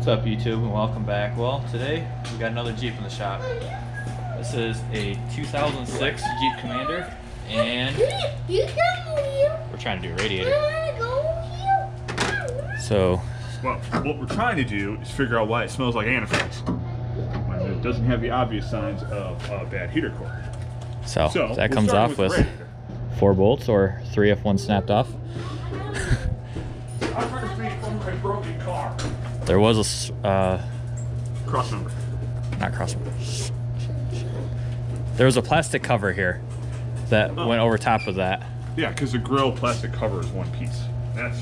What's up, YouTube, and welcome back. Well, today we got another Jeep in the shop. This is a 2006 Jeep Commander, and we're trying to do a radiator. So, well, what we're trying to do is figure out why it smells like antifreeze when it doesn't have the obvious signs of a bad heater core. So that comes off with 4 bolts, or 3 if one snapped off. I'm trying to speak from my broken car. There was a cross member. Not cross member. There was a plastic cover here that went over top of that. Yeah, because the grill plastic cover is one piece. That's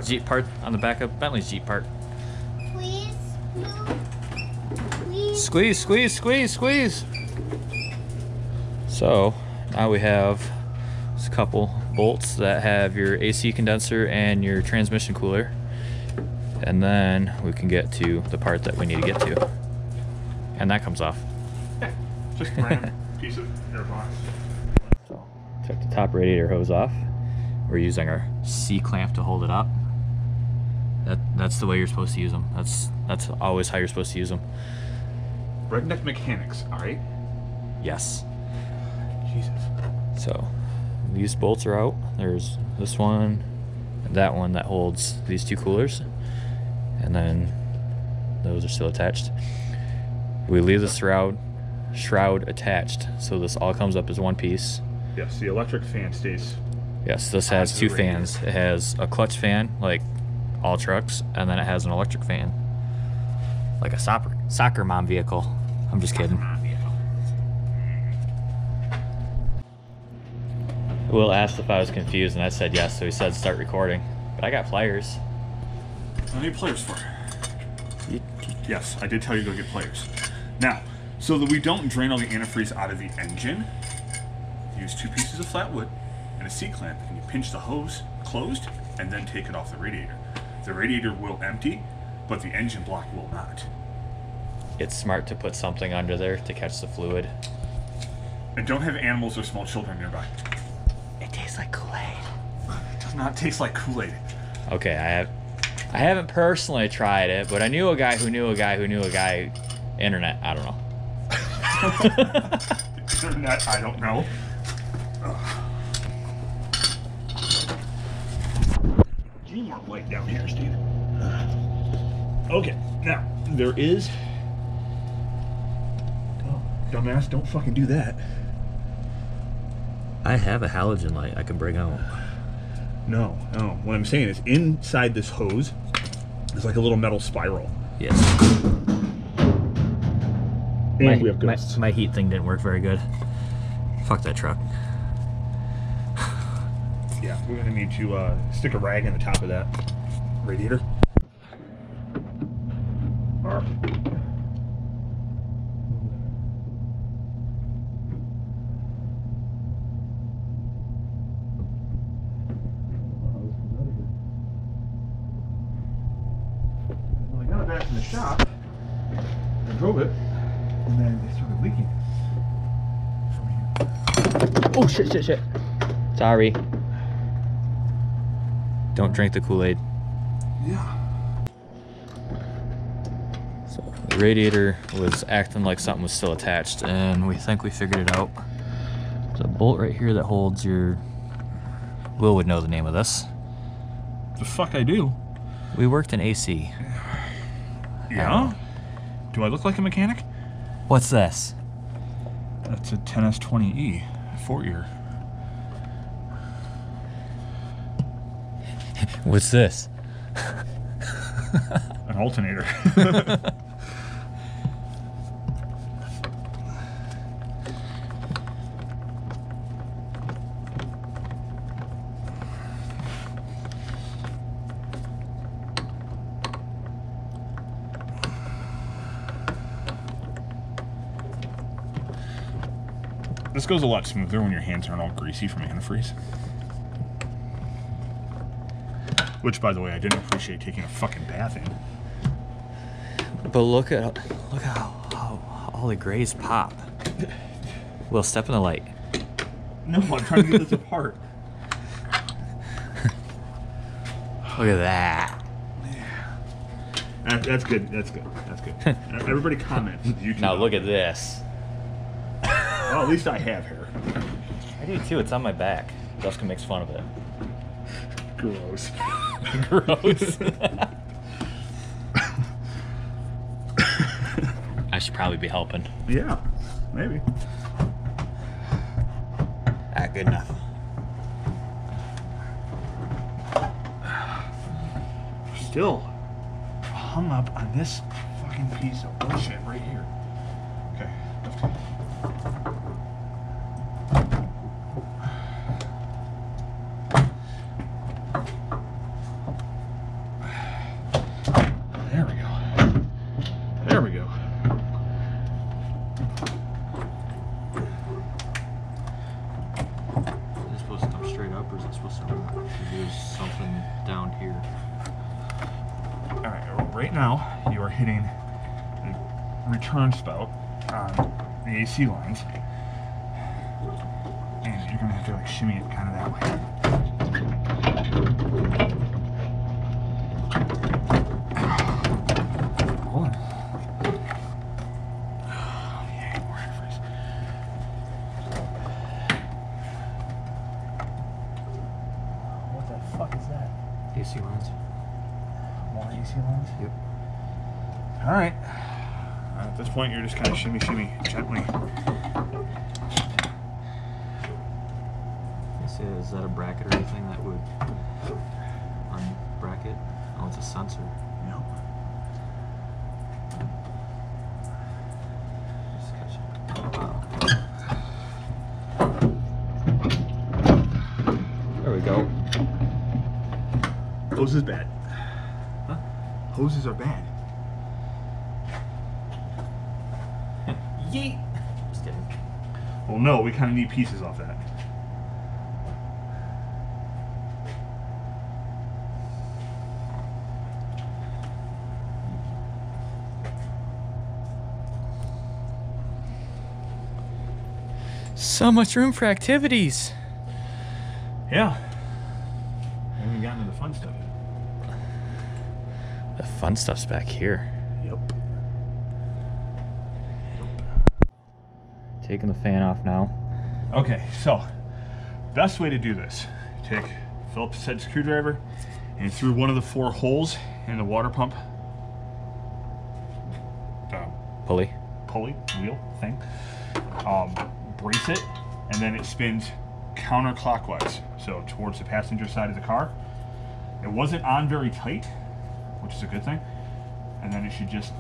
Jeep part on the back of Bentley's Jeep part. Please, please. Squeeze, squeeze, squeeze, squeeze. So now we have a couple bolts that have your AC condenser and your transmission cooler, and then we can get to the part that we need to get to, and that comes off. Yeah, just a random piece of air box. So took the top radiator hose off. We're using our C clamp to hold it up. That's the way you're supposed to use them. That's always how you're supposed to use them. Redneck mechanics, all right? Yes. Jesus. So these bolts are out. There's this one and that one that holds these 2 coolers, and then those are still attached. We leave the shroud attached, so this all comes up as one piece. Yes, the electric fan stays. Yes, this has 2 fans. It has a clutch fan, like all trucks, and then it has an electric fan, like a soccer mom vehicle. I'm just kidding. Will asked if I was confused, and I said yes, so he said start recording. But I got pliers. I need pliers for it. Yes, I did tell you to go get pliers. Now, so that we don't drain all the antifreeze out of the engine, use 2 pieces of flat wood and a C-clamp, and you pinch the hose closed and then take it off the radiator. The radiator will empty, but the engine block will not. It's smart to put something under there to catch the fluid. And don't have animals or small children nearby. It tastes like Kool-Aid. It does not taste like Kool-Aid. Okay, I haven't personally tried it, but I knew a guy who knew a guy who knew a guy. Internet, I don't know. Internet, I don't know. Need more light down here, Steve. Okay, now there is. Oh, dumbass! Don't fucking do that. I have a halogen light I can bring out. No. What I'm saying is inside this hose is like a little metal spiral. Yes. And we have ghosts. My heat thing didn't work very good. Fuck that truck. Yeah, we're gonna need to stick a rag in the top of that radiator. Well, I got it back in the shop. I drove it, and then it started leaking from here. Oh shit. Sorry. Don't drink the Kool-Aid. Yeah. So the radiator was acting like something was still attached, and we think we figured it out. There's a bolt right here that holds your... Will would know the name of this. The fuck I do. We worked in AC. Yeah? Do I look like a mechanic? What's this? That's a 10S20E, 4-year. What's this? An alternator. This goes a lot smoother when your hands aren't all greasy from antifreeze. Which, by the way, I didn't appreciate taking a fucking bath in. But look how all the grays pop. Will, step in the light. No, I'm trying to get this apart. Look at that. That's good. That's good. That's good. Everybody comments. YouTube Now look at this. Well, at least I have hair. I do too. It's on my back. Jessica makes fun of it. Gross. Gross. I should probably be helping. Yeah, maybe. Ah, good enough. Still hung up on this fucking piece of bullshit right here. Okay. There we go. There we go. Is it supposed to come straight up, or is it supposed to rock? There's something down here. All right. Right now, you are hitting the return spout on the AC lines, and you're gonna have to like shimmy it kind of that way. Hold on. Oh, yeah, more antifreeze. What the fuck is that? AC lines. More AC lines? Yep. All right. At this point, you're just kind of shimmy gently. Is that a bracket or anything that would unbracket? Oh, it's a sensor. Nope. Just catch it. There we go. Hose is bad. Huh? Hoses are bad. Yeet. Just kidding. Well, no, we kind of need pieces off that. So much room for activities. Yeah. We haven't gotten to the fun stuff yet. The fun stuff's back here. Yep. Taking the fan off now. Okay, so best way to do this: take Phillips head screwdriver and through one of the 4 holes in the water pump Pulley. wheel thing. Brace it, and then it spins counterclockwise, so towards the passenger side of the car. It wasn't on very tight, which is a good thing, and then it should just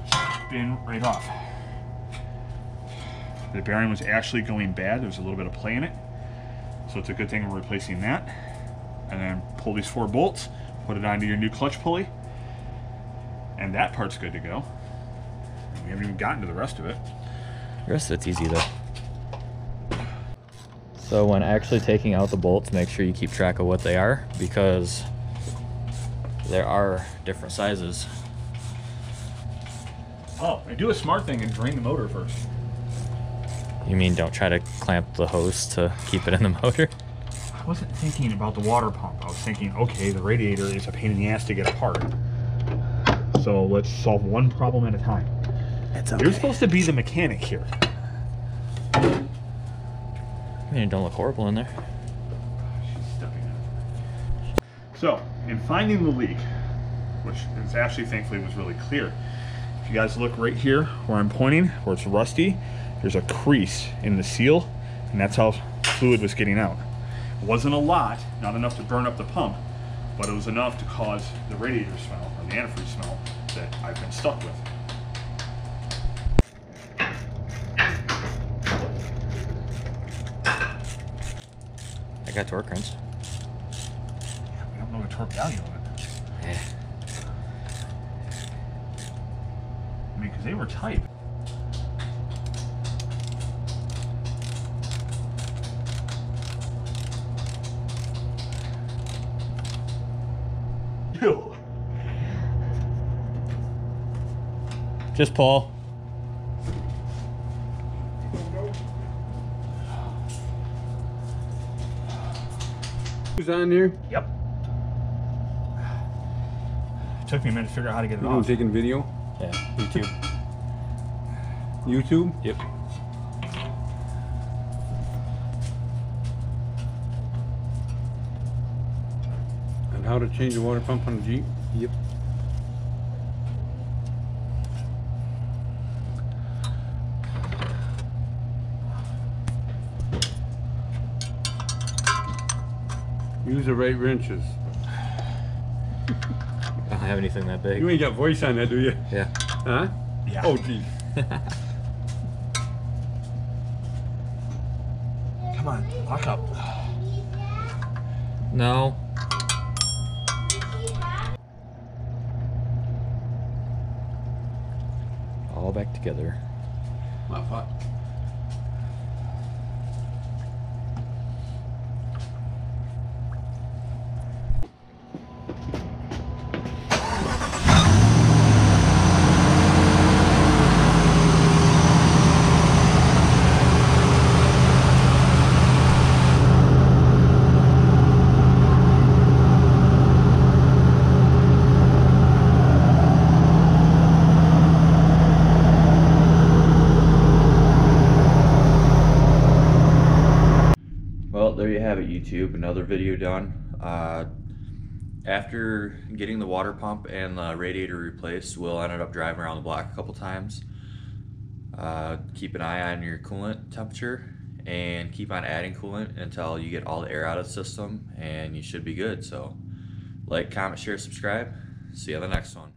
spin right off. The bearing was actually going bad. There was a little bit of play in it, so it's a good thing we're replacing that. And then pull these 4 bolts, put it onto your new clutch pulley, and that part's good to go. We haven't even gotten to the rest of it. The rest of it's easy though. So when actually taking out the bolts, make sure you keep track of what they are, because there are different sizes. Oh, and do a smart thing and drain the motor first. You mean don't try to clamp the hose to keep it in the motor? I wasn't thinking about the water pump. I was thinking, okay, the radiator is a pain in the ass to get apart. So let's solve one problem at a time. It's okay. You're supposed to be the mechanic here. I mean, it don't look horrible in there. She's stepping in. So, in finding the leak, which is actually thankfully was really clear, if you guys look right here where I'm pointing, where it's rusty, there's a crease in the seal, and that's how fluid was getting out. It wasn't a lot, not enough to burn up the pump, but it was enough to cause the radiator smell, or the antifreeze smell, that I've been stuck with. I got torque wrench. Yeah, we don't know the torque value of it. Yeah. I mean, because they were tight. Ew. Just pull. Who's on there? Yep. took me a minute to figure out how to get it You off. taking video? Yeah, YouTube. YouTube? Yep. And how to change the water pump on the Jeep? Yep. Use the right wrenches. I don't have anything that big. You ain't got voice on that, do you? Yeah. Huh? Yeah. Oh, gee. Come on, lock up. No. All back together. My pot. Well, there you have it, YouTube. Another video done. After getting the water pump and the radiator replaced, Will ended up driving around the block a couple times. Keep an eye on your coolant temperature and keep on adding coolant until you get all the air out of the system, and you should be good. So, like, comment, share, subscribe. See you on the next one.